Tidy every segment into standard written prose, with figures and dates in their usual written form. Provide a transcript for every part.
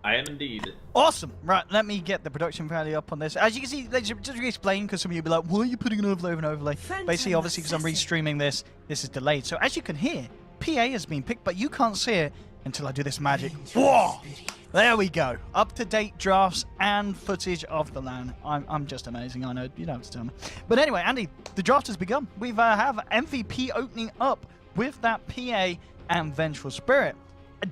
I am indeed. Awesome. Right, let me get the production value up on this. As you can see, let's just explain, because some of you will be like, why are you putting an overlay over an overlay? Basically, obviously, because I'm restreaming this, this is delayed. So as you can hear, PA has been picked, but you can't see it until I do this magic. Whoa! There we go. Up-to-date drafts and footage of the LAN. I'm just amazing, I know. You don't have to tell me. But anyway, Andy, the draft has begun. We've have MVP opening up with that PA and Vengeful Spirit.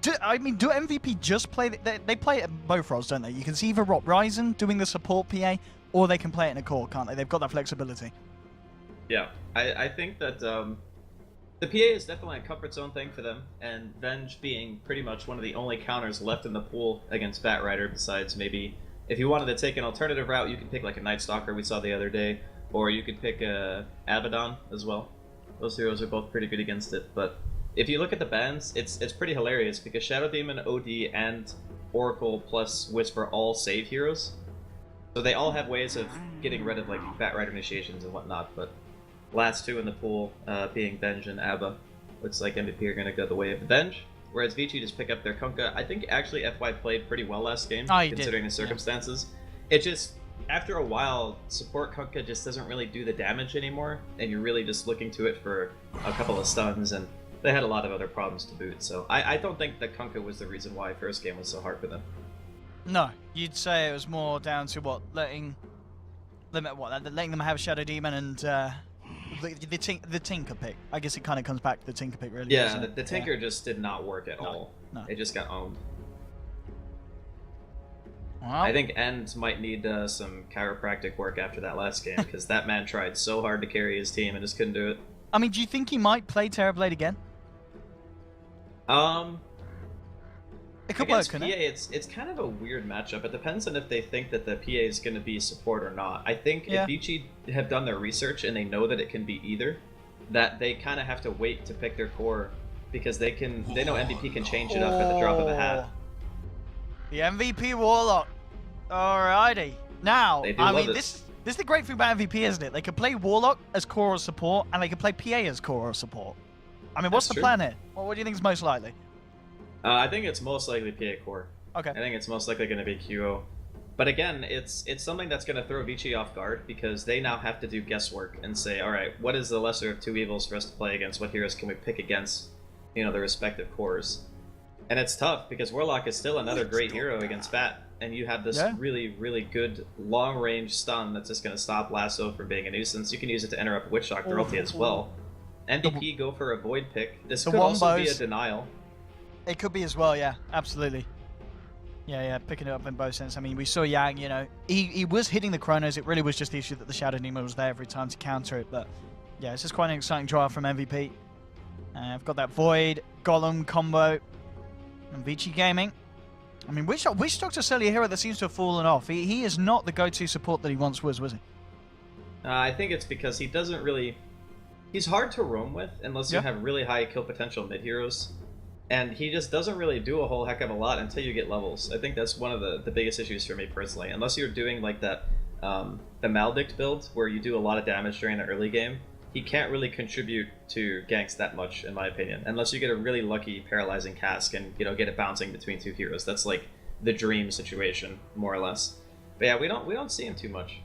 Do MVP just play... They play it at both roles, don't they? You can see either Ryzen doing the support PA, or they can play it in a core, can't they? They've got that flexibility. Yeah, I think that the PA is definitely a comfort zone thing for them, and Venge being pretty much one of the only counters left in the pool against Batrider, besides maybe... If you wanted to take an alternative route, you could pick like a Night Stalker we saw the other day, or you could pick Abaddon as well. Those heroes are both pretty good against it, but... If you look at the bans, it's pretty hilarious because Shadow Demon, OD, and Oracle plus Wisp are all save heroes. So they all have ways of getting rid of like Batrider initiations and whatnot, but last two in the pool being Venge and Abba, looks like MVP are going to go the way of Venge, whereas Vici just pick up their Kunkka. I think actually FY played pretty well last game, considering the circumstances. Yeah. It just, after a while, support Kunkka just doesn't really do the damage anymore, and you're really just looking to it for a couple of stuns, and they had a lot of other problems to boot, so I don't think that Kunkka was the reason why first game was so hard for them. No, you'd say it was more down to what, letting them have Shadow Demon and the Tinker pick. I guess it kind of comes back to the Tinker pick, really. Yeah, the Tinker just did not work at all. No. It just got owned. Well, I think End might need some chiropractic work after that last game, because that man tried so hard to carry his team and just couldn't do it. I mean, do you think he might play Terrorblade again? It could work, couldn't it? It's kind of a weird matchup. It depends on if they think that the PA is going to be support or not. I think if Vici have done their research and they know that it can be either, that they kind of have to wait to pick their core, because they know MVP can change it up at the drop of a hat. The MVP Warlock. Alrighty. Now, I mean, this is the great thing about MVP, isn't it? They can play Warlock as core or support, and they can play PA as core or support. I mean, what's the plan here? What do you think is most likely? I think it's most likely PA core. Okay. I think it's most likely going to be QO. But again, it's something that's going to throw Vici off guard, because they now have to do guesswork and say, alright, what is the lesser of two evils for us to play against? What heroes can we pick against, you know, the respective cores? And it's tough, because Warlock is still another great hero against Bat, and you have this really, really good long-range stun that's just going to stop Lasso from being a nuisance. You can use it to interrupt Witch Doctor ulti as well. MVP go for a Void pick. This could also be a denial. It could be as well, yeah, absolutely. Yeah, picking it up in both sense. I mean, we saw Yang, you know, he was hitting the Chronos. It really was just the issue that the Shadow Demon was there every time to counter it. But yeah, it's just quite an exciting draft from MVP. I've got that Void Golem combo and Vici Gaming. I mean, Witch Doctor's certainly a hero that seems to have fallen off. He is not the go-to support that he once was he? I think it's because he doesn't really... He's hard to roam with unless you have really high kill potential mid-heroes. And he just doesn't really do a whole heck of a lot until you get levels. I think that's one of the biggest issues for me personally. Unless you're doing like that, the Maldict build, where you do a lot of damage during the early game, he can't really contribute to ganks that much, in my opinion. Unless you get a really lucky paralyzing cask and, you know, get it bouncing between two heroes. That's like the dream situation, more or less. But yeah, we don't see him too much.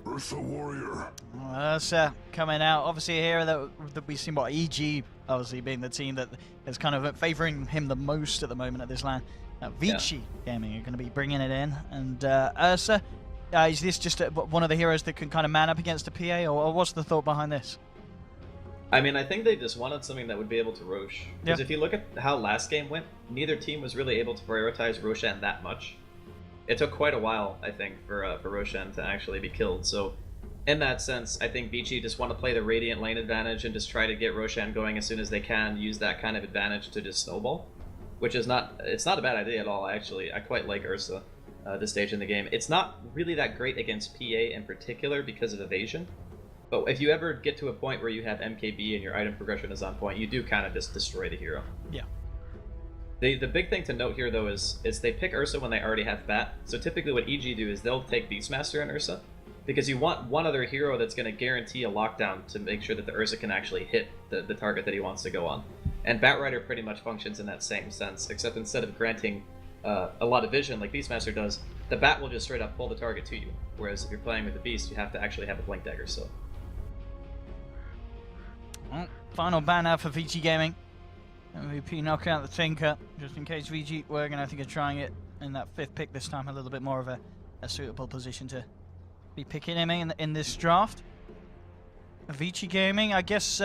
Ursa Warrior. That's coming out. Obviously, here that we've seen what EG obviously being the team that is kind of favoring him the most at the moment at this LAN. Vici Gaming are going to be bringing it in, and Ursa. Is this just one of the heroes that can kind of man up against a PA, or what's the thought behind this? I mean, I think they just wanted something that would be able to Rosh. Because if you look at how last game went, neither team was really able to prioritize Roshan that much. It took quite a while, I think, for Roshan to actually be killed. So, in that sense, I think Vici just want to play the Radiant lane advantage and just try to get Roshan going as soon as they can, use that kind of advantage to just snowball. Which is it's not a bad idea at all, actually. I quite like Ursa this stage in the game. It's not really that great against PA in particular because of evasion. But if you ever get to a point where you have MKB and your item progression is on point, you do kind of just destroy the hero. Yeah. The big thing to note here, though, is they pick Ursa when they already have Bat. So typically what EG do is they'll take Beastmaster and Ursa, because you want one other hero that's going to guarantee a lockdown to make sure that the Ursa can actually hit the target that he wants to go on. And Batrider pretty much functions in that same sense, except instead of granting a lot of vision like Beastmaster does, the bat will just straight up pull the target to you. Whereas if you're playing with the Beast, you have to actually have a blink dagger. So. Well, final ban now for Vici Gaming. MVP knocking out the Tinker, just in case Vici were going to think of trying it in that 5th pick this time, a little bit more of a suitable position to be picking him in this draft. Vici Gaming, I guess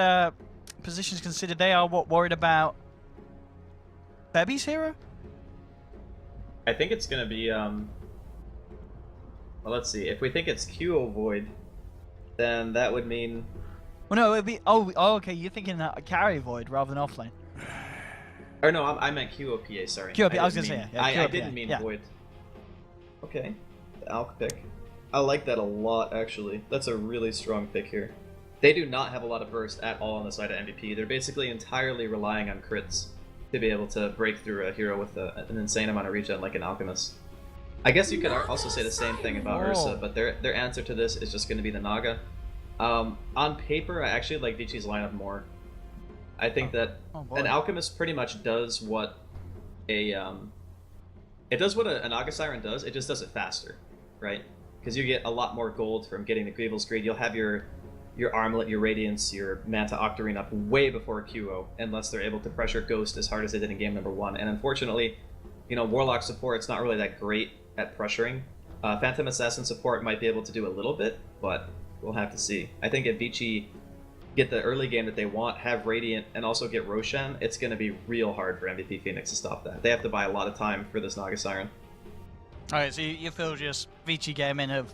positions considered, they are worried about Bebby's hero? I think it's going to be, well, let's see. If we think it's QO Void, then that would mean... Well, no, it would be... Oh, okay, you're thinking carry Void rather than offlane. Or no, I meant QOPA, sorry. QOPA, I was going to say, yeah. I didn't mean Void. Okay, the Alk pick. I like that a lot, actually. That's a really strong pick here. They do not have a lot of burst at all on the side of MVP. They're basically entirely relying on crits to be able to break through a hero with an insane amount of regen like an Alchemist. I guess you could also say the same thing about Ursa, but their answer to this is just going to be the Naga. On paper, I actually like Vici's lineup more. I think that an Alchemist pretty much does what an Naga Siren does. It just does it faster, right? Because you get a lot more gold from getting the Greevil's Greed. You'll have your Armlet, your Radiance, your Manta Octarine up way before QO, unless they're able to pressure Ghost as hard as they did in game number 1. And unfortunately, Warlock support, it's not really that great at pressuring. Phantom Assassin support might be able to do a little bit, but we'll have to see. I think if Vici get the early game that they want, have Radiant, and also get Roshan, it's going to be real hard for MVP Phoenix to stop that. They have to buy a lot of time for this Naga Siren. Alright, so you feel just Vici Gaming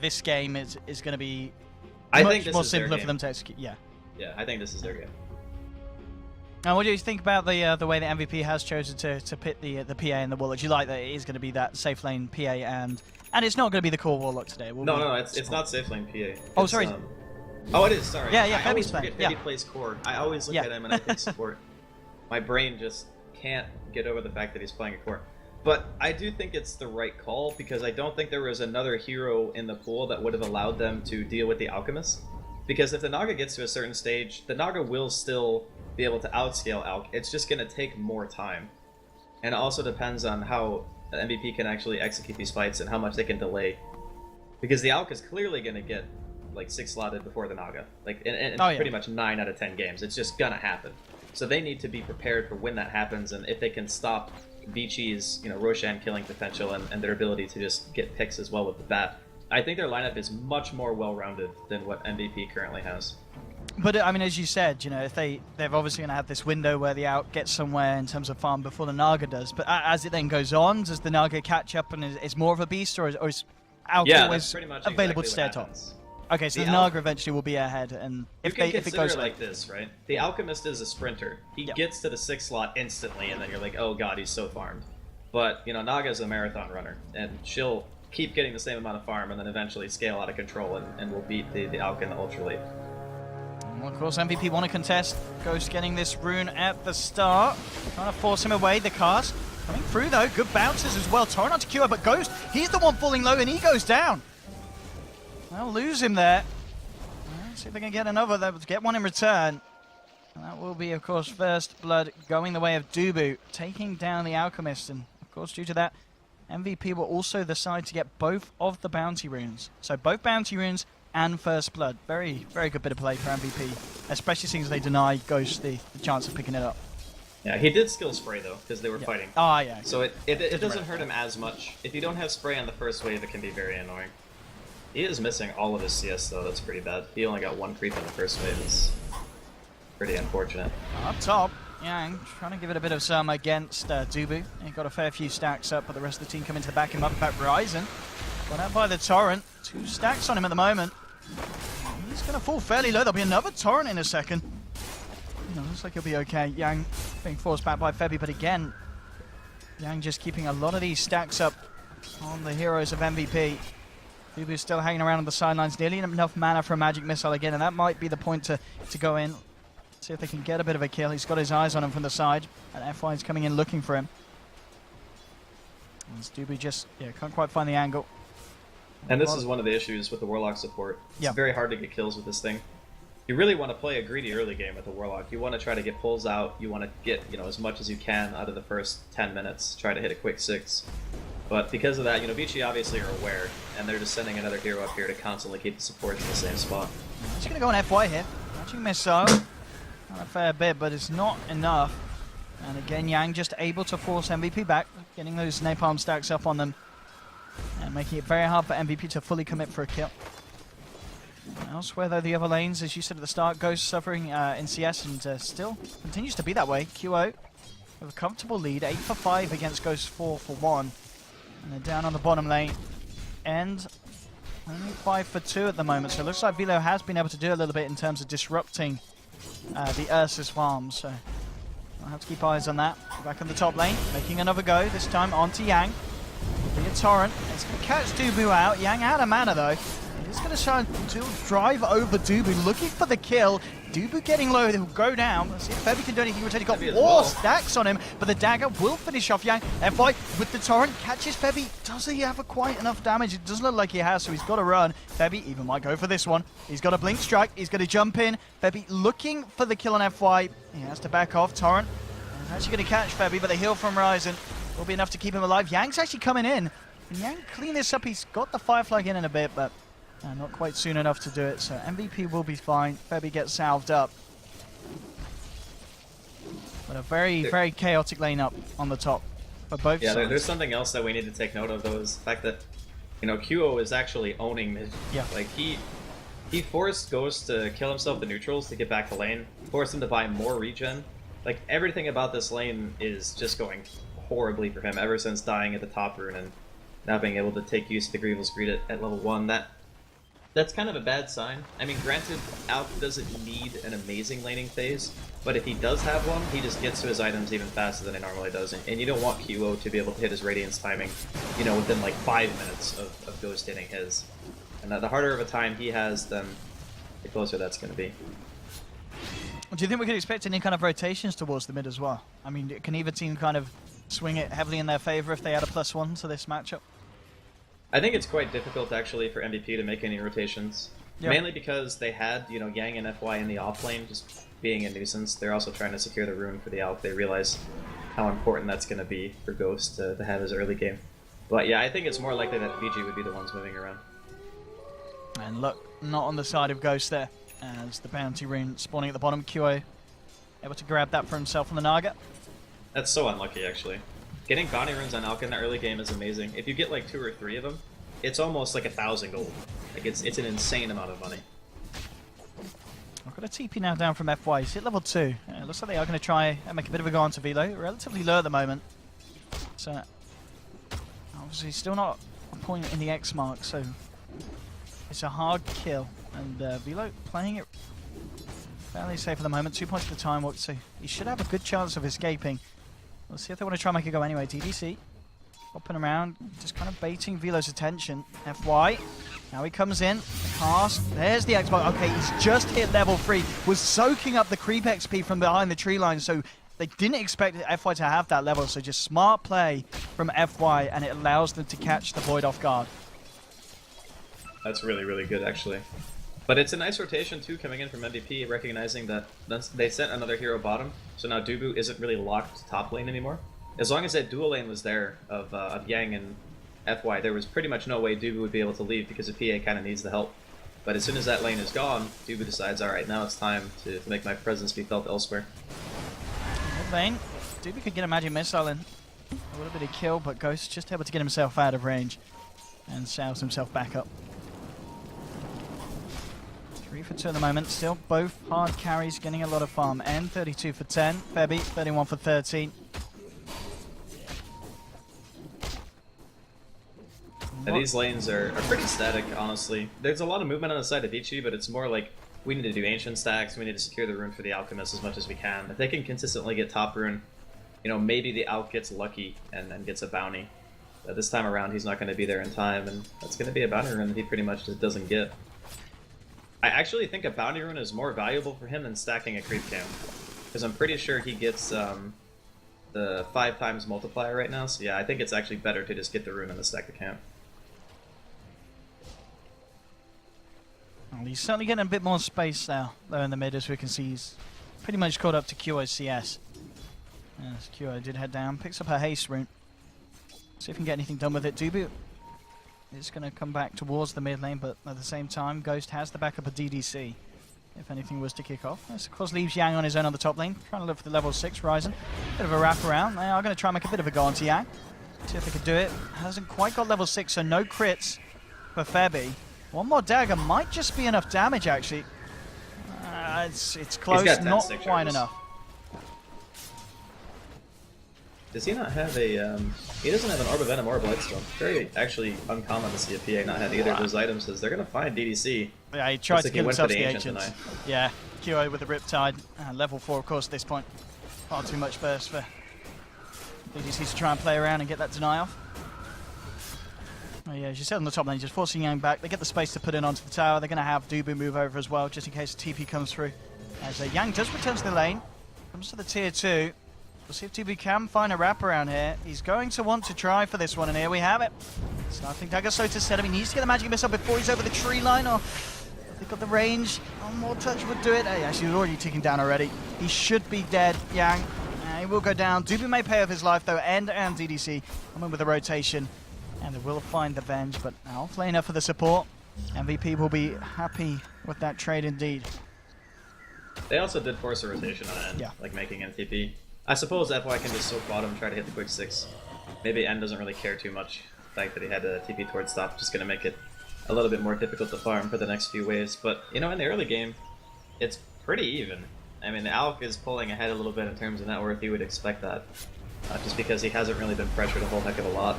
this game is going to be much more simpler for them to execute. Yeah. Yeah, I think this is their game. And what do you think about the way that MVP has chosen to pit the PA and the Warlock? Do you like that it is going to be that safe lane PA and it's not going to be the core Warlock today? No, it's not safe lane PA. Oh, sorry. Oh, it is. Sorry. Yeah. I always forget Febby plays core. I always look at him and I think support. My brain just can't get over the fact that he's playing a core. But I do think it's the right call because I don't think there was another hero in the pool that would have allowed them to deal with the Alchemist. Because if the Naga gets to a certain stage, the Naga will still be able to outscale Alk. It's just going to take more time. And it also depends on how the MVP can actually execute these fights and how much they can delay. Because the Alk is clearly going to get like 6-slotted before the Naga. Like in pretty much 9 out of 10 games. It's just going to happen. So they need to be prepared for when that happens, and if they can stop Vici's, Roshan killing potential and their ability to just get picks as well with the bat. I think their lineup is much more well-rounded than what MVP currently has. But I mean, as you said, if they're obviously going to have this window where the Out gets somewhere in terms of farm before the Naga does. But as it then goes on, does the Naga catch up and is more of a beast, or is Out always available to stay at top? Okay, so the Naga eventually will be ahead, and if it goes like this, right? The Alchemist is a sprinter. He gets to the 6th slot instantly, and then you're like, oh god, he's so farmed. But Naga is a marathon runner, and she'll keep getting the same amount of farm, and then eventually scale out of control, and will beat the Alk in the ultra late. Well, of course, MVP want to contest. Ghost getting this rune at the start, trying to force him away. The cast coming through though, good bounces as well. Torrent onto Cure, but Ghost, he's the one falling low, and he goes down. They'll lose him there. Let's see if they can get another. They'll get one in return. And that will be, of course, first blood going the way of Dubu, taking down the Alchemist. And, of course, due to that, MVP will also decide to get both of the bounty runes. So both bounty runes and first blood. Very, very good bit of play for MVP, especially since they deny Ghost the chance of picking it up. Yeah, he did skill spray, though, because they were fighting. Oh, yeah. So it doesn't hurt him as much. If you don't have spray on the first wave, it can be very annoying. He is missing all of his CS, though. That's pretty bad. He only got 1 creep in the first wave. It's pretty unfortunate. Up top, Yang trying to give it a bit of some against Dubu. He got a fair few stacks up, but the rest of the team coming to back him up. In fact, Ryzen got out by the Torrent. 2 stacks on him at the moment. He's going to fall fairly low. There'll be another Torrent in a second. Looks like he'll be okay. Yang being forced back by Febby, but again, Yang just keeping a lot of these stacks up on the heroes of MVP. Dubu's still hanging around on the sidelines, nearly enough mana for a magic missile again, and that might be the point to go in. See if they can get a bit of a kill. He's got his eyes on him from the side, and FY is coming in looking for him. As Dubu just can't quite find the angle. And this is one of the issues with the Warlock support. It's very hard to get kills with this thing. you really want to play a greedy early game with the Warlock. You want to try to get pulls out. You want to get, you know, as much as you can out of the first 10 minutes. Try to hit a quick 6. But because of that, you know, Vici obviously are aware, and they're just sending another hero up here to constantly keep the supports in the same spot. He's going to go on FY here. Matching missile. Not a fair bit, but it's not enough. And again, Yang just able to force MVP back, getting those napalm stacks up on them, and making it very hard for MVP to fully commit for a kill. Elsewhere, though, the other lanes, as you said at the start, Ghost suffering in CS and still continues to be that way. QO with a comfortable lead, 8 for 5 against Ghost 4 for 1. And they're down on the bottom lane. And only 5 for 2 at the moment, so it looks like Velo has been able to do a little bit in terms of disrupting the Ursus farm, so I'll have to keep eyes on that. Back on the top lane, making another go, this time onto Yang. Be a torrent, it's going to catch Dubu out. Yang out of mana though. He's going to try to drive over Dubu, looking for the kill. Dubu getting low, he'll go down. Let's see if Febby can do anything. He's got 4 stacks on him, but the dagger will finish off Yang. FY with the torrent, catches Febby. Does he have quite enough damage? It doesn't look like he has, so he's got to run. Febby even might go for this one. He's got a blink strike, he's going to jump in. Febby looking for the kill on FY. He has to back off. Torrent is actually going to catch Febby, but the heal from Ryzen will be enough to keep him alive. Yang's actually coming in. Can Yang clean this up? He's got the Firefly in a bit, but not quite soon enough to do it, so MVP will be fine. Febby gets salved up. But a very, very chaotic lane up on the top for both sides. There's something else that we need to take note of, though, is the fact that, you know, QO is actually owning mid. Yeah. Like, he forced Ghost to kill himself the neutrals to get back to lane, forced him to buy more regen. Like, everything about this lane is just going horribly for him ever since dying at the top rune and not being able to take use of the Grievel's Greed at level 1. That's kind of a bad sign. I mean, granted, Alp doesn't need an amazing laning phase, but if he does have one, he just gets to his items even faster than he normally does. And you don't want QO to be able to hit his Radiance timing, you know, within like 5 minutes of Ghost hitting his. And the harder of a time he has, then the closer that's going to be. Do you think we could expect any kind of rotations towards the mid as well? I mean, can either team kind of swing it heavily in their favor if they add a +1 to this matchup? I think it's quite difficult, actually, for MVP to make any rotations. Yep. Mainly because they had, you know, Yang and FY in the off lane just being a nuisance. They're also trying to secure the rune for the Alp. They realize how important that's going to be for Ghost to have his early game. But yeah, I think it's more likely that Vici would be the ones moving around. And look, not on the side of Ghost there, as the bounty rune spawning at the bottom. QA able to grab that for himself on the Naga. That's so unlucky, actually. Getting bounty runes on Alk in that early game is amazing. If you get like 2 or 3 of them, it's almost like 1,000 gold. Like it's an insane amount of money. I've got a TP now down from FY. He's hit level 2. It looks like they are going to try and make a bit of a go on to Velo. Relatively low at the moment. So obviously still not a point in the X mark, so it's a hard kill. And Velo playing it fairly safe at the moment. 2 points at the time walk, so he should have a good chance of escaping. We'll see if they want to try and make a go anyway. TDC hopping around, just kind of baiting Velo's attention. FY, now he comes in, the cast, there's the Xbox. Okay, he's just hit level 3, was soaking up the creep XP from behind the tree line, so they didn't expect FY to have that level, so just smart play from FY, and it allows them to catch the Void off guard. That's really, really good, actually. But it's a nice rotation, too, coming in from MVP, recognizing that they sent another hero bottom, so now Dubu isn't really locked top lane anymore. As long as that dual lane was there of Yang and FY, there was pretty much no way Dubu would be able to leave because the PA kind of needs the help. But as soon as that lane is gone, Dubu decides, alright, now it's time to make my presence be felt elsewhere. Mid lane, Dubu could get a magic missile in. A little bit of kill, but Ghost just able to get himself out of range and salves himself back up. 3 for 2 at the moment, still both hard carries getting a lot of farm. N 32 for 10, Febby 31 for 13. And these lanes are pretty static, honestly. There's a lot of movement on the side of Vici, but it's more like we need to do ancient stacks, we need to secure the rune for the Alchemist as much as we can. If they can consistently get top rune, you know, maybe the Alch gets lucky and gets a bounty. But this time around, he's not going to be there in time, and that's going to be a bounty rune that he pretty much just doesn't get. I actually think a bounty rune is more valuable for him than stacking a creep cam, because I'm pretty sure he gets the 5 times multiplier right now, so yeah, I think it's actually better to just get the rune and the stack the camp. And he's certainly getting a bit more space now, though, in the mid, as we can see. He's pretty much caught up to QO's CS. Yes, QO did head down, picks up her haste rune. See if we can get anything done with it. Dubu is going to come back towards the mid lane, but at the same time, Ghost has the backup of DDC. If anything was to kick off. This, of course, leaves Yang on his own on the top lane, trying to look for the level 6 Ryzen. Bit of a wrap around. They are going to try and make a bit of a go onto Yang. See if they could do it. Hasn't quite got level 6, so no crits for Febby. One more dagger might just be enough damage, actually. It's close, not quite enough. Does he not have a, he doesn't have an Orb of Venom or a Blightstone. Very, actually, uncommon to see a PA not have either of those items, because they're going to find DDC. Yeah, he tried to kill himself to the Ancients. Yeah, QO with the Riptide. Level 4, of course, at this point. Far too much burst for DDC to try and play around and get that deny off. Oh yeah, as you said on the top lane, just forcing Yang back. They get the space to put in onto the tower. They're going to have Dubu move over as well, just in case the TP comes through. As Yang does return to the lane, comes to the tier 2. We'll see if Dubu can find a wraparound here. He's going to want to try for this one, and here we have it. Starting Dagger Soda set him. He needs to get the magic missile before he's over the tree line, or if they've got the range. One more touch would do it. Hey, actually, he's already ticking down already. He should be dead, Yang. He will go down. Dubu may pay off his life, though, and DDC coming with the rotation. And they will find the Venge, but off laner for the support. MVP will be happy with that trade indeed. They also did force a rotation on N, like making NTP. I suppose FY can just soak bottom and try to hit the quick 6. Maybe N doesn't really care too much. The fact that he had a TP towards top just going to make it a little bit more difficult to farm for the next few waves. But, you know, in the early game, it's pretty even. I mean, the Alk is pulling ahead a little bit in terms of net worth. You would expect that, just because he hasn't really been pressured a whole heck of a lot.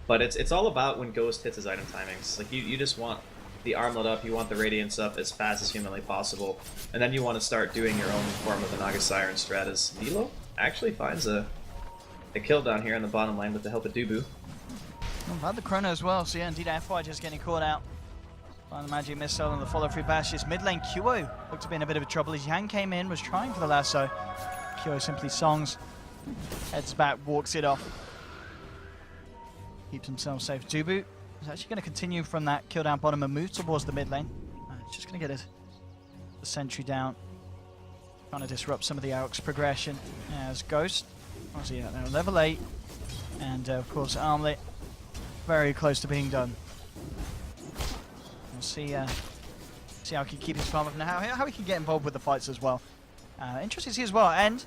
But it's all about when Ghost hits his item timings. Like, you just want the armlet up, you want the radiance up as fast as humanly possible, and then you want to start doing your own form of the Naga Siren strat. As Vilo actually finds a kill down here in the bottom lane with the help of Dubu. Well, had the chrono as well, so yeah, indeed FY just getting caught out by the magic missile and the follow through bashes. Mid lane QO looked to be in a bit of a trouble as Yang came in, was trying for the lasso. QO simply songs, heads back, walks it off. Keeps himself safe. Dubu is actually going to continue from that kill down bottom and move towards the mid lane. Just going to get the sentry down. Trying to disrupt some of the Aok's progression. As Ghost, what's he at now? Level 8. And of course Armlet, very close to being done. We'll see how he can keep his farm up and how he can get involved with the fights as well. Interesting to see as well. And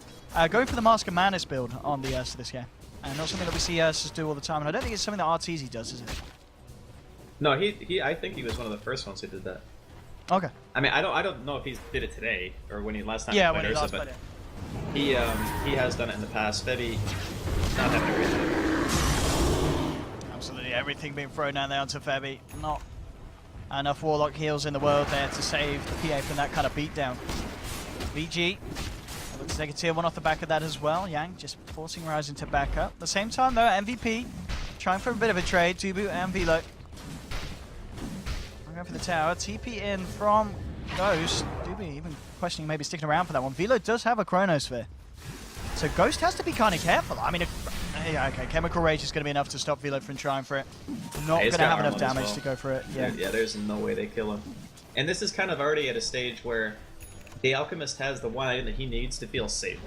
going for the Mask of Madness build on the Ursa this game. And not something that we see Ursus do all the time, and I don't think it's something that Arteezy does, is it? No, I think he was one of the first ones who did that. Okay. I mean, I don't know if he did it today or when he last time he played Ursa, but he has done it in the past. Febby not having a reason. Absolutely, everything being thrown down there onto Febby. Not enough Warlock heals in the world there to save the PA from that kind of beatdown. VG. Looks to take a tier 1 off the back of that as well. Yang just forcing Ryzen to back up. At the same time, though, MVP trying for a bit of a trade. Dubu and Vilo. I'm going for the tower. TP in from Ghost. Dubu even questioning maybe sticking around for that one. Vilo does have a Chronosphere. So Ghost has to be kind of careful. I mean, yeah, okay, Chemical Rage is going to be enough to stop Vilo from trying for it. Not going to have enough damage to go for it. Yeah, there's no way they kill him. And this is kind of already at a stage where the Alchemist has the one item that he needs to feel safe.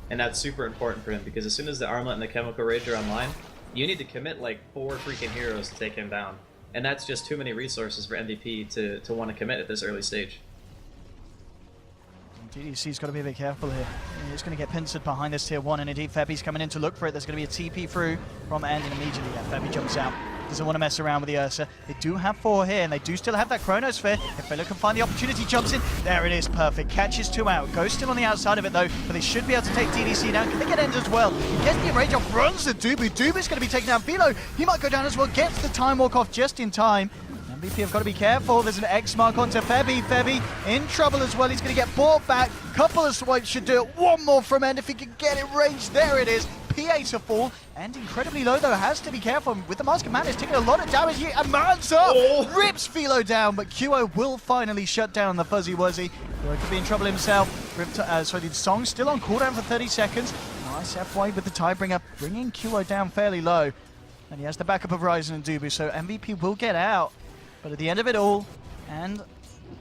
And that's super important for him, because as soon as the Armlet and the Chemical Rage are online, you need to commit like 4 freaking heroes to take him down. And that's just too many resources for MVP to want to commit at this early stage. DDC's got to be a bit careful here. He's going to get pincered behind this tier 1, and indeed Febby's coming in to look for it. There's going to be a TP through from End, and immediately Febby jumps out. Doesn't want to mess around with the Ursa. They do have 4 here, and they do still have that Chronosphere. If Velo can find the opportunity, jumps in. There it is, perfect. Catches 2 out. Goes still on the outside of it, though, but they should be able to take DDC down. Can they get End as well? He gets the enrage off, runs to Dubu. Dubu's going to be taken down. Velo, he might go down as well. Gets the time walk off just in time. MVP have got to be careful. There's an X mark onto Febby. Febby in trouble as well. He's going to get bought back. Couple of swipes should do it. One more from End if he can get it ranged. There it is. PA to fall. And incredibly low, though. Has to be careful. With the Mask of Madness taking a lot of damage here. And man's up. Rips Velo down. But QO will finally shut down the Fuzzy Wuzzy. QO could be in trouble himself. So the song's still on cooldown for 30 seconds. Nice FY with the Tidebringer. Bringing QO down fairly low. And he has the backup of Ryzen and Dubu. So MVP will get out. But at the end of it all, and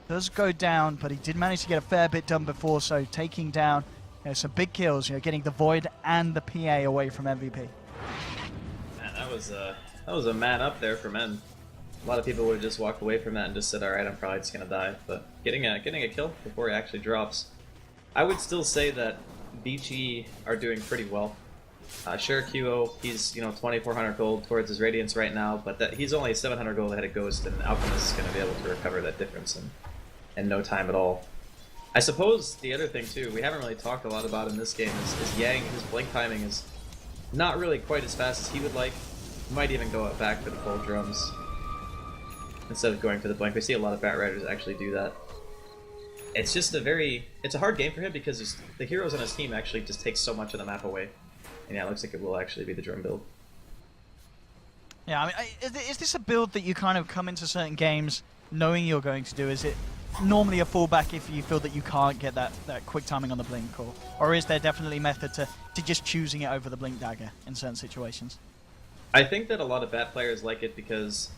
does go down, but he did manage to get a fair bit done before, so taking down some big kills, getting the Void and the PA away from MVP. Man, that was a man up there for men. A lot of people would have just walked away from that and just said, alright, I'm probably just gonna die. But getting a kill before he actually drops. I would still say that Vici are doing pretty well. Sure, QO, he's 2,400 gold towards his Radiance right now, but he's only 700 gold ahead of Ghost, and Alchemist is going to be able to recover that difference in no time at all. I suppose the other thing too, we haven't really talked a lot about in this game, is Yang. His blink timing is not really quite as fast as he would like. He might even go back for the full drums instead of going for the blink. We see a lot of Bat Riders actually do that. It's just it's a hard game for him because the heroes on his team actually just take so much of the map away. And yeah, it looks like it will actually be the drum build. Yeah, I mean, is this a build that you kind of come into certain games knowing you're going to do? Is it normally a fallback if you feel that you can't get that quick timing on the blink, or is there definitely method to just choosing it over the blink dagger in certain situations? I think that a lot of Bat players like it because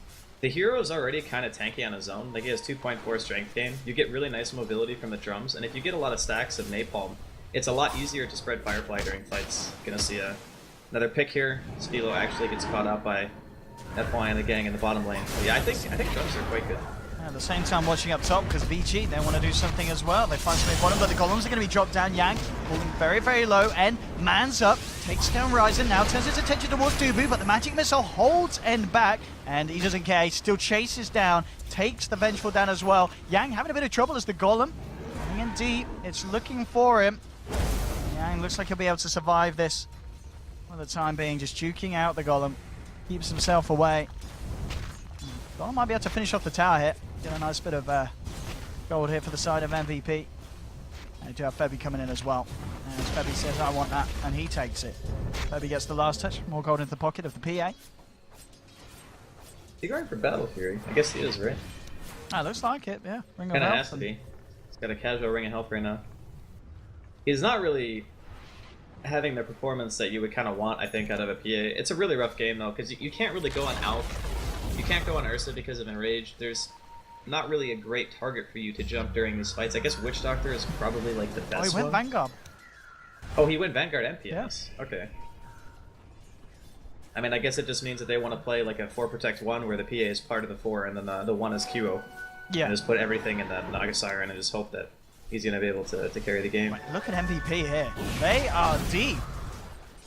the hero is already kind of tanky on his own. Like he has 2.4 strength gain. You get really nice mobility from the drums, and if you get a lot of stacks of napalm, it's a lot easier to spread Firefly during fights. Gonna see another pick here. Spilo actually gets caught out by FY and the gang in the bottom lane. But yeah, I think drums are quite good. At the same time, watching up top because Vici, they want to do something as well. They find something bottom, but the golems are going to be dropped down. Yang falling very, very low, and mans up, takes down Ryzen, now turns his attention towards Dubu, but the magic missile holds End back, and he doesn't care. He still chases down, takes the Vengeful down as well. Yang having a bit of trouble as the golem coming in deep. It's looking for him. Yang looks like he'll be able to survive this for the time being, just juking out the golem, keeps himself away. Golem might be able to finish off the tower here. Get a nice bit of gold here for the side of MVP. They do have Febby coming in as well. And Febby says, I want that, and he takes it. Febby gets the last touch, more gold into the pocket of the PA. Is he going for Battle Fury? I guess he is, right? Looks like it, yeah. Ring of Kinda Health. has to be. He's got a casual Ring of Health right now. He's not really having the performance that you would kind of want, I think, out of a PA. It's a really rough game, though, because you can't really go on Alf. You can't go on Ursa because of Enrage. There's not really a great target for you to jump during these fights. I guess Witch Doctor is probably like the best he went one. Vanguard. Oh, he went Vanguard and PS? Yeah. Okay. I mean, I guess it just means that they want to play like a 4 Protect 1 where the PA is part of the 4 and then the 1 is QO. Yeah. And just put everything in that Naga Siren and just hope that he's going to be able to carry the game. Right, look at MVP here. They are deep.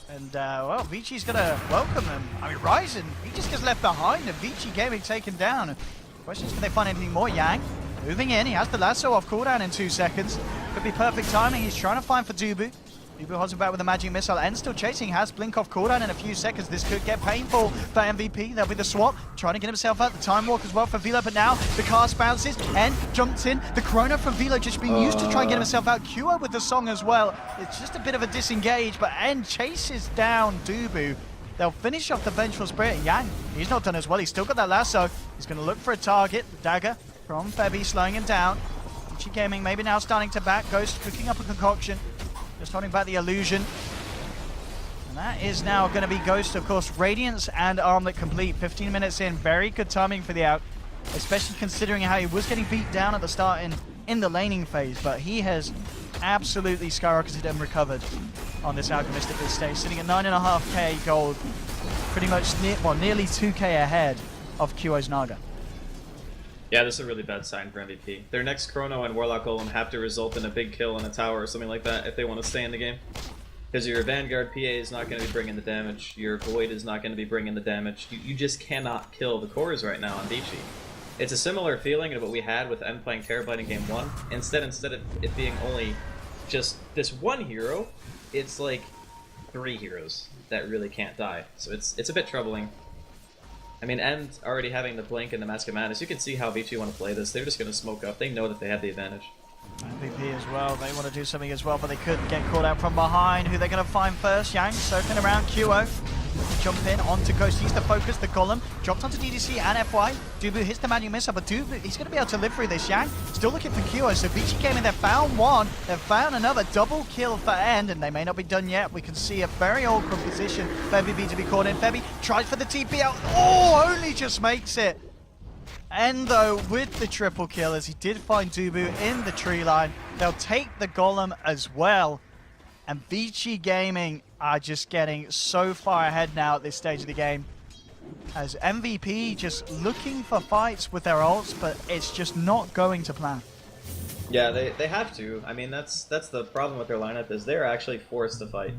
And, well, Vici's going to welcome them. I mean, Ryzen, he just gets left behind, and Vici Gaming taken down. The question is, can they find anything more? Yang moving in. He has the lasso off cooldown in 2 seconds. Could be perfect timing. He's trying to find for Dubu. Dubu holds him back with a magic missile and still chasing. Has blink off cooldown in a few seconds. This could get painful for MVP. There'll be the swap. Trying to get himself out. The time walk as well for Velo, but now the cast bounces and jumps in. The Chrono from Velo just being used to try and get himself out. QO with the song as well. It's just a bit of a disengage, but N chases down Dubu. They'll finish off the Vengeful Spirit. Yang, he's not done as well. He's still got that lasso. He's going to look for a target. The dagger from Febby slowing him down. Vici Gaming maybe now starting to back. Ghost cooking up a concoction. Just holding back the illusion. And that is now going to be Ghost, of course. Radiance and Armlet complete. 15 minutes in. Very good timing for the out. Especially considering how he was getting beat down at the start in the laning phase. But he has absolutely skyrocketed and recovered on this Alchemist at this stage. Sitting at 9.5k gold. Pretty much nearly 2k ahead of QO's Naga. Yeah, this is a really bad sign for MVP. Their next Chrono and Warlock Golem have to result in a big kill on a tower or something like that if they want to stay in the game. Because your Vanguard PA is not going to be bringing the damage, your Void is not going to be bringing the damage. You just cannot kill the cores right now on Vici. It's a similar feeling to what we had with M playing Terabyte in Game 1. Instead of it being only just this one hero, it's like 3 heroes that really can't die. So it's a bit troubling. I mean, and already having the Blink and the Mask of Madness, you can see how Vici want to play this. They're just going to smoke up. They know that they have the advantage. MVP as well. They want to do something as well, but they could get caught out from behind. Who they're going to find first? Yang circling around QO. Jump in onto Ghost. He's the focus, the Golem. Dropped onto DDC and FY. Dubu hits the manual missile, but Dubu, he's going to be able to live through this. Yang still looking for QO. So Vici came in, they found one. They've found another double kill for End, and they may not be done yet. We can see a very awkward position for MVP to be caught in. Febby tries for the TP out. Oh, only just makes it. Endo with the triple kill as he did find Dubu in the tree line. They'll take the Golem as well. And Vici Gaming are just getting so far ahead now at this stage of the game. As MVP just looking for fights with their ults, but it's just not going to plan. Yeah, they have to. I mean, that's the problem with their lineup is they're actually forced to fight.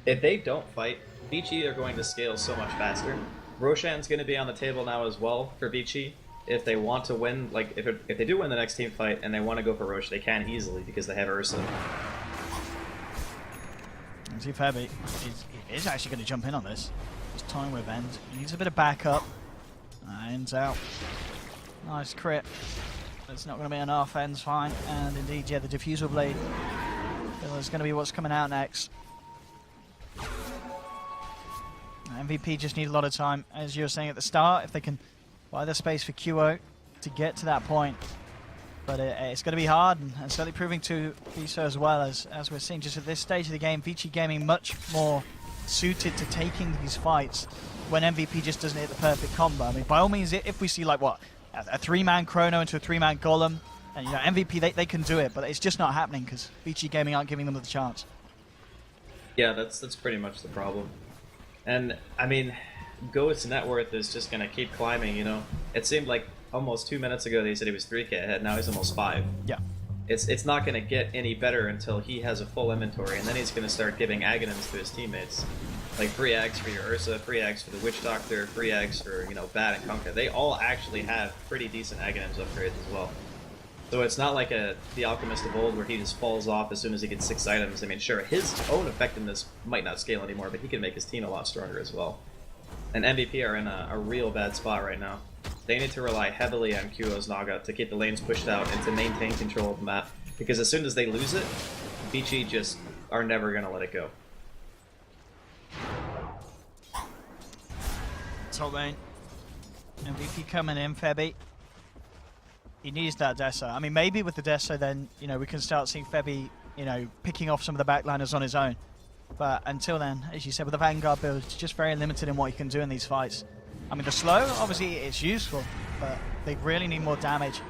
If they don't fight, Vici are going to scale so much faster. Roshan's going to be on the table now as well for Vici. If they want to win, like if they do win the next team fight and they want to go for Roche, they can easily because they have Ursa. And see Fabi is actually going to jump in on this. It's time with End. He needs a bit of backup. End's out. Nice crit. It's not going to be enough. End's fine. And indeed, yeah, the diffusal blade is going to be what's coming out next. MVP just need a lot of time, as you were saying at the start, if they can buy the space for QO to get to that point. But it's going to be hard, and certainly proving to be so as well, as we're seeing just at this stage of the game. Vici Gaming much more suited to taking these fights when MVP just doesn't hit the perfect combo. I mean, by all means, if we see like what, a 3-man Chrono into a 3-man Golem, and you know, MVP, they can do it, but it's just not happening because Vici Gaming aren't giving them the chance. Yeah, that's pretty much the problem. And, I mean, Ghost's net worth is just going to keep climbing, you know? It seemed like almost 2 minutes ago they said he was 3k ahead, now he's almost 5. Yeah. It's not going to get any better until he has a full inventory, and then he's going to start giving Aghanims to his teammates. Like, free Aghs for your Ursa, free Aghs for the Witch Doctor, free Aghs for, you know, Bat and Kunkka. They all actually have pretty decent Aghanims upgrades as well. So it's not like the Alchemist of old where he just falls off as soon as he gets 6 items. I mean, sure, his own effectiveness might not scale anymore, but he can make his team a lot stronger as well. And MVP are in a real bad spot right now. They need to rely heavily on QO's Naga to keep the lanes pushed out and to maintain control of the map. Because as soon as they lose it, Vici just are never going to let it go. Top lane. MVP coming in, Febby. He needs that Deso. I mean, maybe with the Deso, then, you know, we can start seeing Febby, you know, picking off some of the backliners on his own. But until then, as you said, with the Vanguard build, it's just very limited in what he can do in these fights. I mean, the slow, obviously, it's useful, but they really need more damage.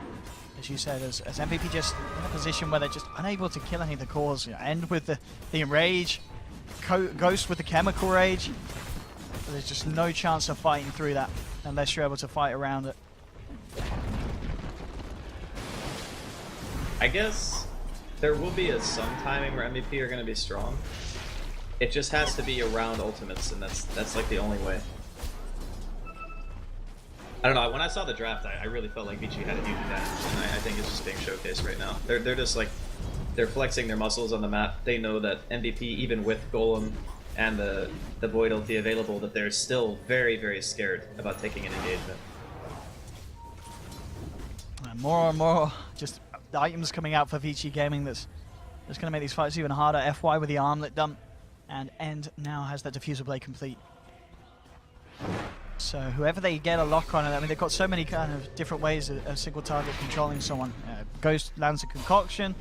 As you said, as MVP just in a position where they're just unable to kill any of the cores. You know, End with the Enrage, Ghost with the Chemical Rage. But there's just no chance of fighting through that unless you're able to fight around it. I guess there will be some timing where MVP are going to be strong. It just has to be around ultimates, and that's like the only way. I don't know, when I saw the draft, I really felt like Vici had a huge advantage, and I think it's just being showcased right now. They're just like, they're flexing their muscles on the map. They know that MVP, even with Golem and the Void ulti available, that they're still very, very scared about taking an engagement. And more and more just the items coming out for Vici Gaming that's going to make these fights even harder. FY with the armlet dump, and End now has that diffuser blade complete. So whoever they get a lock on, I mean, they've got so many kind of different ways of single target controlling someone. Ghost lands a concoction,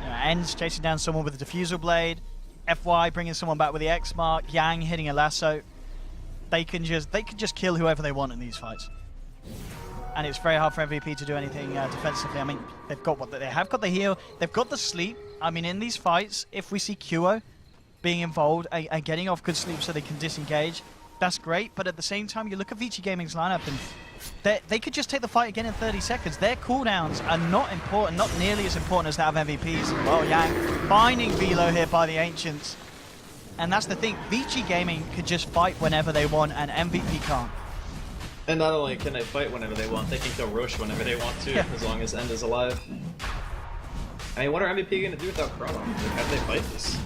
End's chasing down someone with a diffuser blade, FY bringing someone back with the X mark, Yang hitting a lasso. They can just kill whoever they want in these fights. And it's very hard for MVP to do anything defensively. I mean, they've got what they have got the heal, they've got the sleep. I mean, in these fights, if we see QO being involved and getting off good sleep so they can disengage, that's great. But at the same time, you look at Vici Gaming's lineup and they could just take the fight again in 30 seconds. Their cooldowns are not important, not nearly as important as that of MVP's. Well, Yang finding Velo here by the Ancients. And that's the thing, Vici Gaming could just fight whenever they want and MVP can't. And not only can they fight whenever they want, they can kill Roche whenever they want to, as long as End is alive. I mean, what are MVP going to do without Chrono? Like, how do they fight this?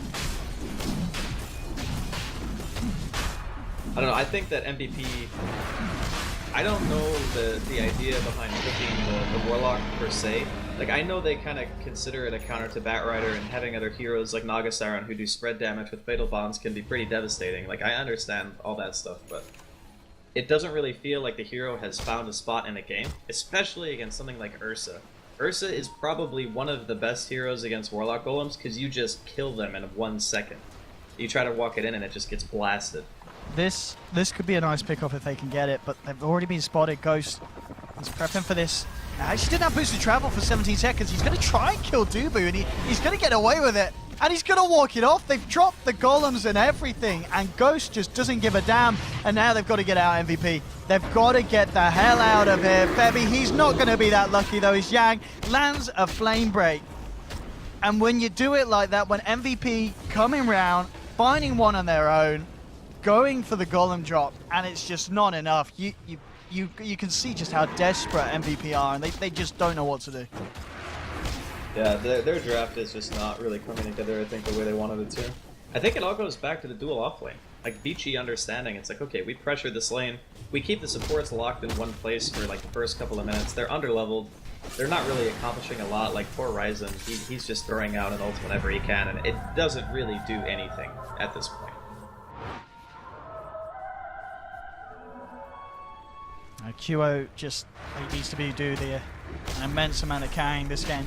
I don't know, I think that MVP... I don't know the idea behind picking the Warlock per se. Like, I know they kind of consider it a counter to Batrider, and having other heroes like Nagasaran who do spread damage with Fatal Bonds can be pretty devastating. Like, I understand all that stuff, but it doesn't really feel like the hero has found a spot in the game, especially against something like Ursa. Ursa is probably one of the best heroes against Warlock Golems because you just kill them in 1 second. You try to walk it in and it just gets blasted. This could be a nice pickoff if they can get it, but they've already been spotted. Ghost He's prepping for this. Now, actually didn't have boosted travel for 17 seconds. He's going to try and kill Dubu, and he's going to get away with it. And he's going to walk it off. They've dropped the golems and everything, and Ghost just doesn't give a damn. And now they've got to get out MVP. They've got to get the hell out of here. Febby, he's not going to be that lucky, though. As Yang lands a flame break. And when you do it like that, when MVP coming round, finding one on their own, going for the golem drop, and it's just not enough. You can see just how desperate MVP are, and they just don't know what to do. Yeah, their draft is just not really coming together, I think, the way they wanted it to. I think it all goes back to the dual offlane. Like, Vici understanding, it's like, okay, we pressure this lane, we keep the supports locked in one place for, like, the first couple of minutes. They're underleveled, they're not really accomplishing a lot. Like, poor Ryzen, he's just throwing out an ult whenever he can, and it doesn't really do anything at this point. QO just needs to do an immense amount of carrying this game.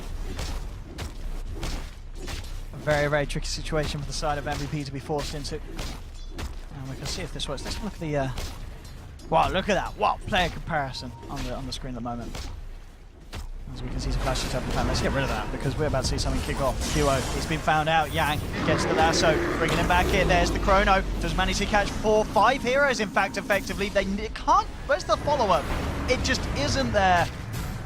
A very, very tricky situation for the side of MVP to be forced into. And we can see if this works. Let's look at the wow, look at that. Wow, player comparison on the screen at the moment. As we can see some flashes up in time. Let's get rid of that because we're about to see something kick off. QO, he's been found out. Yang gets the lasso, bringing him back in. There's the chrono. Does manage to catch 5 heroes, in fact, effectively. They can't. Where's the follow-up? It just isn't there.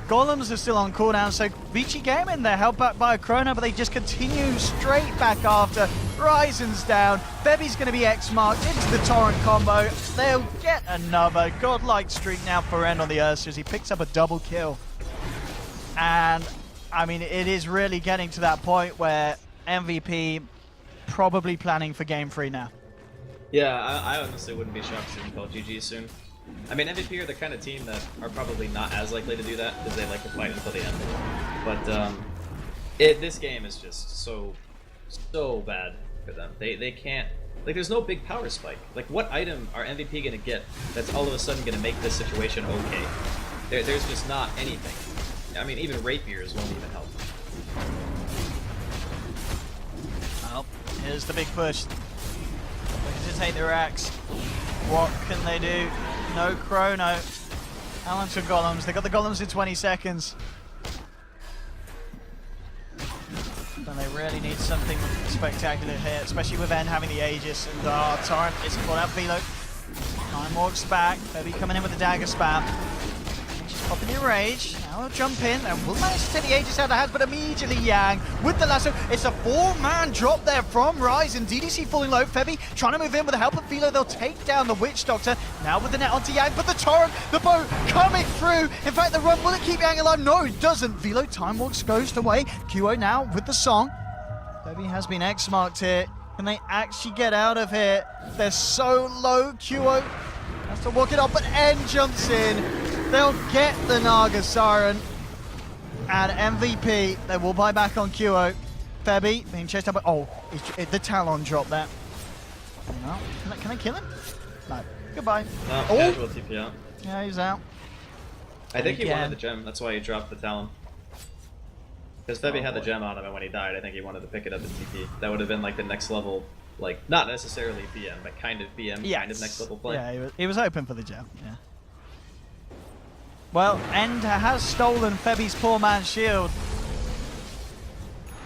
Golems are still on cooldown, so Vici Gaming, they're held back by a chrono, but they just continue straight back after. Ryzen's down. Febby's going to be X-marked into the torrent combo. They'll get another godlike streak now for End on the Ursa as he picks up a double kill. And, I mean, it is really getting to that point where MVP probably planning for Game 3 now. Yeah, I honestly wouldn't be shocked to see them call GG soon. I mean, MVP are the kind of team that are probably not as likely to do that because they like to fight until the end. But this game is just so bad for them. They can't, like, there's no big power spike. Like, what item are MVP gonna get that's all of a sudden gonna make this situation okay? There's just not anything. I mean, even rapiers won't even help. Well, here's the big push. Looking to take the racks. What can they do? No chrono. Alan to golems. They got the golems in 20 seconds. And they really need something spectacular here, especially with N having the Aegis. And Torrent is caught out Velo. Time walks back. Febby coming in with the dagger spam. Popping in rage, now he'll jump in and will manage to take the Aegis out of the hands, but immediately Yang with the lasso. It's a 4-man drop there from Ryzen. DDC falling low. Febby trying to move in with the help of Velo. They'll take down the Witch Doctor. Now with the net onto Yang, but the torrent, the bow coming through. In fact, the run, will it keep Yang alive? No, it doesn't. Velo time walks ghost away. QO now with the song. Febby has been X-marked here. Can they actually get out of here? They're so low. QO has to walk it up, but N jumps in. They'll get the Naga Siren, and MVP, they will buy back on QO. Febby being chased up by, the Talon drop there. No, can I kill him? No, goodbye. No, casual TP out. Yeah, he's out. I think he wanted the gem, that's why he dropped the Talon. Because Febby had the gem on him, and when he died, I think he wanted to pick it up as TP. That would have been like the next level, like, not necessarily BM, but kind of BM, kind of next level play. Yeah, he was hoping for the gem, yeah. Well, End has stolen Febby's poor man's shield.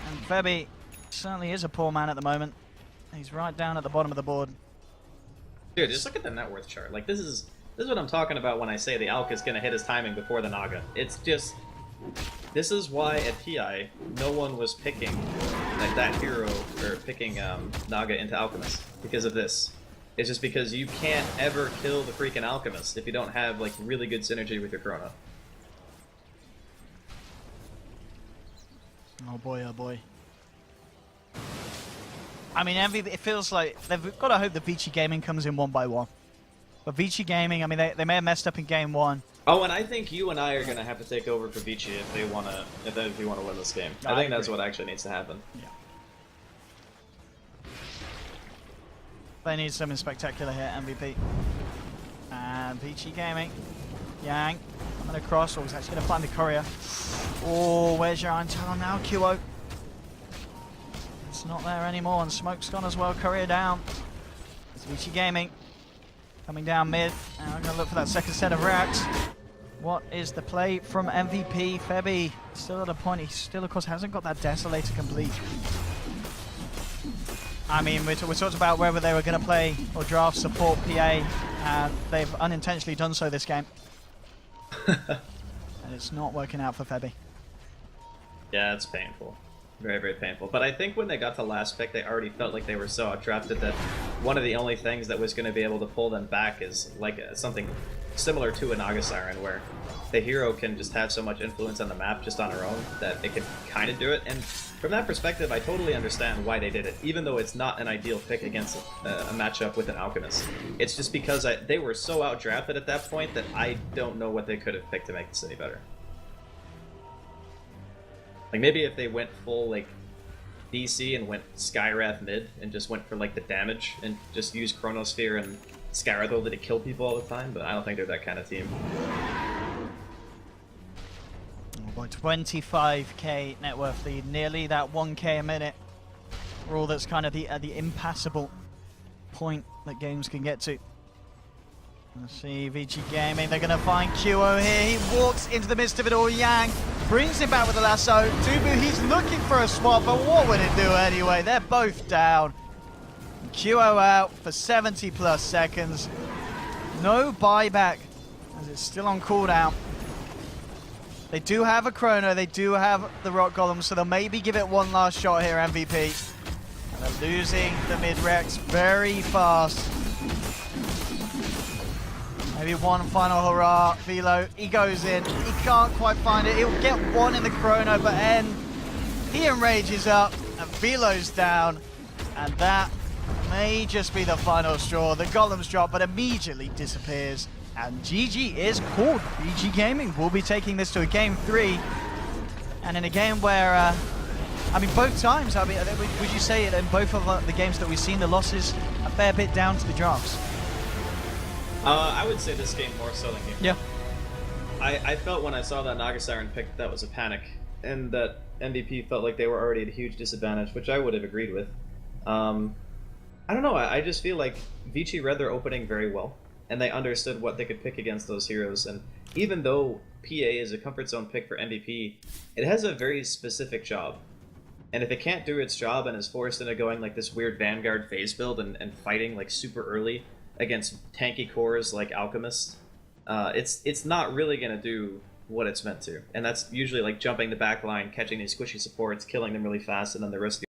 And Febby certainly is a poor man at the moment. He's right down at the bottom of the board. Dude, just look at the net worth chart. Like, this is what I'm talking about when I say the Alk is going to hit his timing before the Naga. It's just... This is why at TI, no one was picking like that hero, or picking Naga into Alchemist, because of this. It's just because you can't ever kill the freaking Alchemist if you don't have like really good synergy with your Chrono. Oh boy, oh boy. I mean, it feels like they've got to hope that Vici Gaming comes in one by one. But Vici Gaming, I mean, they may have messed up in game 1. Oh, and I think you and I are gonna have to take over for Vici if they wanna win this game. I think that's what actually needs to happen. Yeah. They need something spectacular here, MVP. And Vici Gaming. Yang coming across. Oh, he's actually going to find the courier. Oh, where's your Iron Talon now, QO? It's not there anymore, and Smoke's gone as well. Courier down. It's Vici Gaming coming down mid. And I'm going to look for that second set of racks. What is the play from MVP? Febby still at a point. He still, of course, hasn't got that Desolator complete. I mean, we talked about whether they were going to play or draft support PA, and they've unintentionally done so this game. And it's not working out for Febby. Yeah, it's painful. Very, very painful. But I think when they got to last pick, they already felt like they were so outdrafted that one of the only things that was going to be able to pull them back is like something similar to a Naga Siren, where the hero can just have so much influence on the map just on her own that it can kind of do it. And from that perspective, I totally understand why they did it, even though it's not an ideal pick against a matchup with an Alchemist. It's just because they were so outdrafted at that point that I don't know what they could have picked to make this any better. Like, maybe if they went full, like, DC and went Skywrath mid and just went for, like, the damage and just used Chronosphere and Skyrath to kill people all the time, but I don't think they're that kind of team. Oh boy, 25k net worth lead, nearly that 1k a minute. Rule that's kind of the impassable point that games can get to. Let's see, Vici Gaming, they're going to find QO here. He walks into the midst of it all. Yang brings him back with a lasso. Dubu, he's looking for a swap, but what would it do anyway? They're both down. QO out for 70 plus seconds. No buyback, as it's still on cooldown. They do have a chrono, they do have the rock golem, so they'll maybe give it one last shot here, MVP. And they're losing the mid-rex very fast. Maybe one final hurrah. Velo, he goes in. He can't quite find it. He'll get one in the chrono, but then he enrages up and Velo's down. And that may just be the final straw. The golem's drop, but immediately disappears. And GG is called. BG Gaming will be taking this to a game 3. And in a game where, I mean, both times, I mean, would you say in both of the games that we've seen, the losses a fair bit down to the drafts? I would say this game more so than game. Yeah. I felt when I saw that Naga Siren pick that was a panic, and that MVP felt like they were already at a huge disadvantage, which I would have agreed with. I don't know, I just feel like Vici read their opening very well, and they understood what they could pick against those heroes, and even though PA is a comfort zone pick for MVP, it has a very specific job. And if it can't do its job and is forced into going like this weird Vanguard phase build and fighting like super early against tanky cores like Alchemist, it's not really going to do what it's meant to. And that's usually like jumping the back line, catching these squishy supports, killing them really fast, and then the rest of